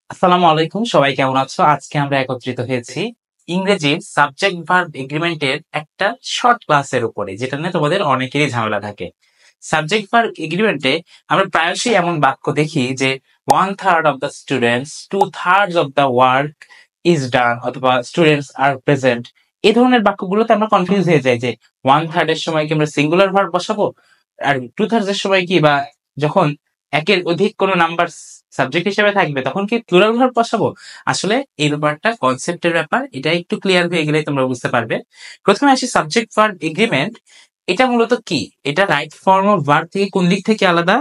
আসসালামু আলাইকুম, সবাই কেমন আছো? আজকে আমরা একত্রিত হয়েছি ইংরেজির সাবজেক্ট ভার্ব এগ্রিমেন্টের একটা শর্ট ক্লাসের উপরে, যেটা নিয়ে তোমাদের অনেকেরই ঝামেলা থাকে। সাবজেক্ট ভার্ব এগ্রিমেন্টে আমরা প্রায়শই এমন বাক্য দেখি যে 1/3 of the students, 2/3 of the work is ডান, অথবা স্টুডেন্টস আর প্রেজেন্ট। এই ধরনের বাক্যগুলোতে আমরা কনফিউজ হয়ে যাই যে 1/3 এর সময় কি আমরা সিঙ্গুলার ভার্ব বসাবো, আর 2/3 এর সময় কি, বা যখন একের অধিক কোনো নাম্বার সাবজেক্ট হিসেবে থাকবে তখন কি প্লুরাল ভার্ব বসাবো। আসলে এই ব্যাপারটা কনসেপ্টের ব্যাপার, এটা একটু ক্লিয়ার হয়ে গেলে তোমরা বুঝতে পারবে। প্রথমে আসি সাবজেক্ট ভার্ব এগ্রিমেন্ট। এটা মূলত কি? এটা রাইট ফর্ম অফ ভার্ব থেকে কোন দিক থেকে আলাদা?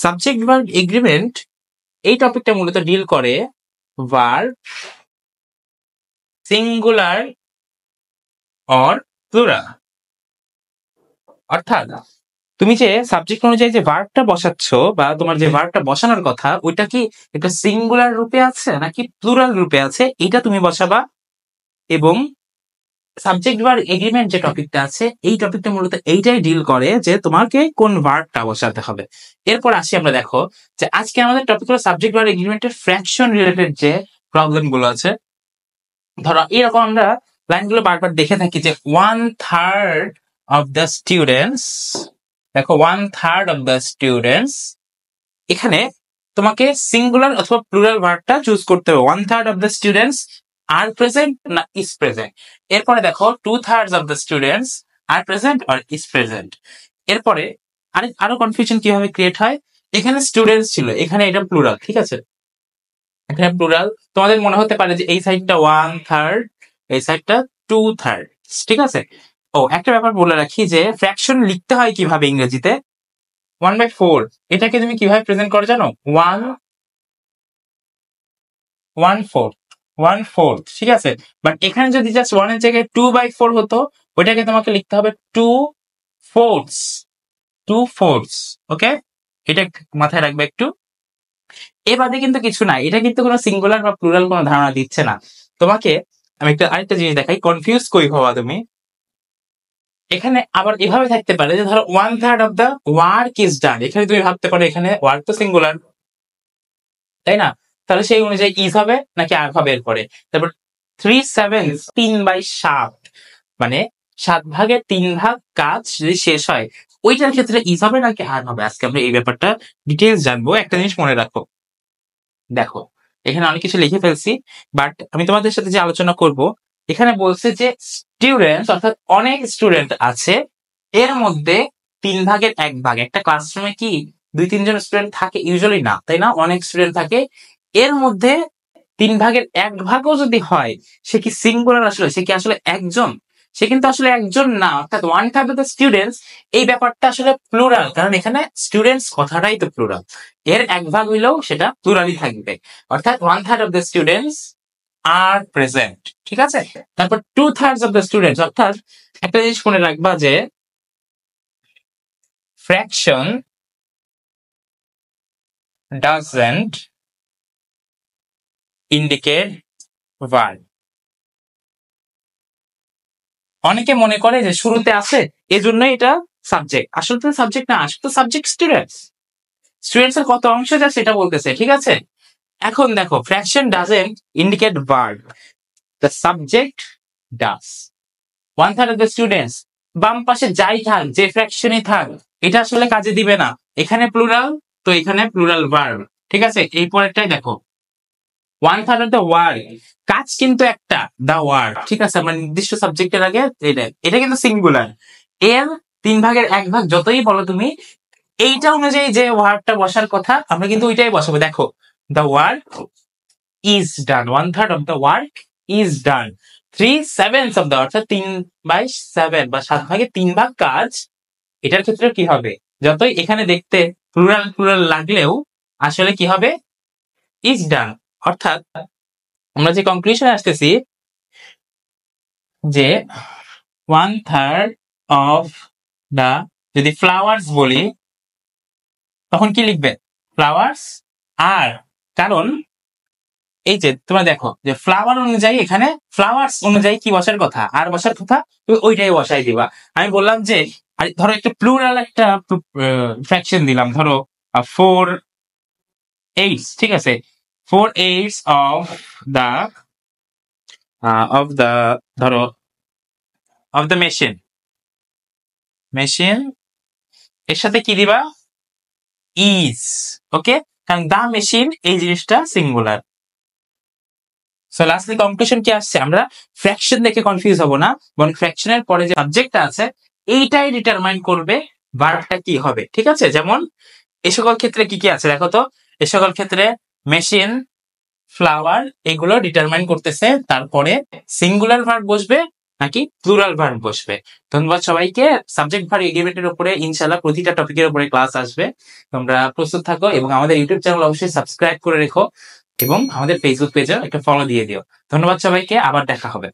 সাবজেক্ট ভার্ব এগ্রিমেন্ট এই টপিকটা মূলত ডিল করে ভার্ব সিঙ্গুলার অর প্লুরাল। অর্থাৎ তুমি যে সাবজেক্ট অনুযায়ী যে ভার্বটা বসাচ্ছ, বা তোমার যে ভার্বটা বসানোর কথা, ওইটা কি একটা সিঙ্গুলার রূপে আছে নাকি প্লুরাল রূপে আছে, এটা তুমি বসাবা। এবং সাবজেক্ট ভার্ব এগ্রিমেন্ট যে টপিকটা আছে, এই টপিকটা মূলত এইটাই ডিল করে যে তোমাকে কোন ভার্বটা বসাতে হবে। এরপর আসি আমরা, দেখো যে আজকে আমাদের টপিক হলো সাবজেক্ট ভার্ব এগ্রিমেন্টের ফ্র্যাকশন রিলেটেড যে প্রবলেম গুলো আছে। ধরো এরকম আমরা লাইনগুলো বারবার দেখে থাকি যে 1/3 অফ দ্য স্টুডেন্টস, দেখো 1/3 অফ দ্য স্টুডেন্টস, এখানে তোমাকে সিঙ্গুলার অথবা প্লুরাল ভার্বটা চুজ করতে হবে। 1/3 of the students are present না ইজ প্রেজেন্ট। এরপরে দেখো 2/3 of the students are present আর ইজ প্রেজেন্ট। এরপরে আরো কনফিউশন কিভাবে ক্রিয়েট হয়, এখানে স্টুডেন্টস ছিল, এখানে এটা প্লুরাল, ঠিক আছে, এখানে প্লুরাল। তোমাদের মনে হতে পারে যে এই সাইডটা 1/3, এই সাইডটা 2/3, ঠিক আছে। ও একটা ব্যাপার বলে রাখি যে ফ্র্যাকশন লিখতে হয় কিভাবে ইংরেজিতে। 1/4 এটাকে তুমি কিভাবে প্রেজেন্ট করো জানো? 1/4, ঠিক আছে। বাট এখানে যদি জাস্ট 1 এর জায়গায় 2/4 হতো, ওইটাকে তোমাকে লিখতে হবে 2/4, ওকে। এটা মাথায় রাখবে একটু। এ বাদে কিন্তু কিছু না, এটা কিন্তু কোনো সিঙ্গুলার বা প্লুরাল কোনো ধারণা দিচ্ছে না তোমাকে। আমি একটা আরেকটা জিনিস দেখাই, কনফিউজ কই হওয়া তুমি। এখানে আবার এভাবে থাকতে পারে যে ধরো 1/3 অফ দ্য ওয়ার্ক ইজ ডান, এখানে তুমি ভাবতে পারো এখানে ওয়ার্ক তো সিঙ্গুলার, তাই না? তাহলে সেই অনুযায়ী ইজ হবে নাকি আর হবে এরপরে। তারপর 3/7, 3/7, মানে 7/3 কাজ যদি শেষ হয়, ওইটার ক্ষেত্রে ইজ হবে নাকি আর হবে। আজকে আমরা এই ব্যাপারটা ডিটেলস জানবো। একটা জিনিস মনে রাখো, দেখো এখানে অনেক কিছু লিখে ফেলছি, বাট আমি তোমাদের সাথে যে আলোচনা করব, এখানে বলছে যে স্টুডেন্ট, অর্থাৎ অনেক স্টুডেন্ট আছে, এর মধ্যে 1/3, একটা ক্লাসরুমে কি 2-3 জন স্টুডেন্ট থাকে? ইউজুয়ালি না, তাই না? অনেক স্টুডেন্ট থাকে, এর মধ্যে 1/3 যদি হয়, সে কি সিঙ্গুলার? আসলে সে কি আসলে একজন? সে কিন্তু আসলে একজন না, অর্থাৎ 1/3 অফ দ্য স্টুডেন্টস, এই ব্যাপারটা আসলে প্লুরাল, কারণ এখানে স্টুডেন্টস কথাটাই তো প্লুরাল। এর 1/3 হইলেও সেটা প্লুরালই থাকবে, অর্থাৎ 1/3 of the students are present, ঠিক আছে। তারপর 2/3 অফ দ্য স্টুডেন্টস, অর্থাৎ একটা জিনিস মনে রাখবা যে ফ্র্যাকশন ডাজন্ট ইন্ডিকেট ভার্ব। অনেকে মনে করে যে শুরুতে আছে এজন্য এটা সাবজেক্ট, আসলে তো সাবজেক্ট না, আসলে তো সাবজেক্ট স্টুডেন্টস। স্টুডেন্টস এর কত অংশ যা সেটা বলতেছে, ঠিক আছে। এখন দেখো fraction doesn't indicate verb, the subject does. 1/3 of the students, বাম পাশে যাই থাক, যে ফ্র্যাকশনই থাক, এটা আসলে কাজে দিবে না। এখানে প্লুরাল, তো এখানে প্লুরাল ভার্ব, ঠিক আছে। এই পরেরটাই দেখো, 1/3 অফ দ্য ওয়ার্ক, কাজ কিন্তু একটা, দা ওয়ার্ক, ঠিক আছে। আমরা নির্দিষ্ট সাবজেক্টের আগে এটা এটা কিন্তু সিঙ্গুলার। এর 1/3 যতই বলো তুমি, এইটা অনুযায়ী যে ওয়ার্ডটা বসার কথা, আমরা কিন্তু ওইটাই বসাবো। দেখো the work is done, 1/3 of the work is done. 3/7 of the, অর্থাৎ 3/7 বা 7/3 কাজ, এটার ক্ষেত্রে কি হবে? যতই এখানে দেখতে প্লুরাল প্লুরাল লাগলেও আসলে কি হবে? Is done. অর্থাৎ আমরা যে কনক্লুশনে আসতেছি যে 1/3 অফ দা, যদি ফ্লাওয়ার্স বলি তখন কি লিখবে? ফ্লাওয়ার্স আর, কারণ এই যে তোমরা দেখো যে ফ্লাওয়ার অনুযায়ী এখানে ফ্লাওয়ার্স অনুযায়ী কি বসার কথা, আর বসার কথা, তুমি ওইটাই বসাই দিবা। আমি বললাম যে ধরো একটা প্লুরাল একটা ফ্র্যাকশন দিলাম, ধরো 4/8, ঠিক আছে। 4/8 of the ধরো of the machine এর সাথে কি দিবা is, ওকে, কারণ দা মেশিন এই জিনিসটা সিঙ্গুলার। সো লাস্টলি কনক্লুশন কি আসছে, আমরা ফ্র্যাকশন দেখে কনফিউজ হব না, বরং ফ্র্যাকশনের পরে যে সাবজেক্টটা আছে এইটাই ডিটারমাইন করবে ভার্বটা কি হবে, ঠিক আছে? যেমন এই সকল ক্ষেত্রে কি কি আছে দেখো তো, এই সকল ক্ষেত্রে মেশিন, ফ্লাওয়ার এগুলো ডিটারমাইন করতেছে তারপরে সিঙ্গুলার ভার্ব বসবে নাকি প্লুরাল ভার্ব বসবে। ধন্যবাদ সবাইকে। সাবজেক্ট ভার্ব এগ্রিমেন্টের উপরে ইনশাআল্লাহ প্রতিটা টপিকের উপরে ক্লাস আসবে, তোমরা প্রস্তুত থাকো এবং আমাদের ইউটিউব চ্যানেল অবশ্যই সাবস্ক্রাইব করে রেখো এবং আমাদের ফেসবুক পেজে একটা ফলো দিয়ে দিও। ধন্যবাদ সবাইকে, আবার দেখা হবে।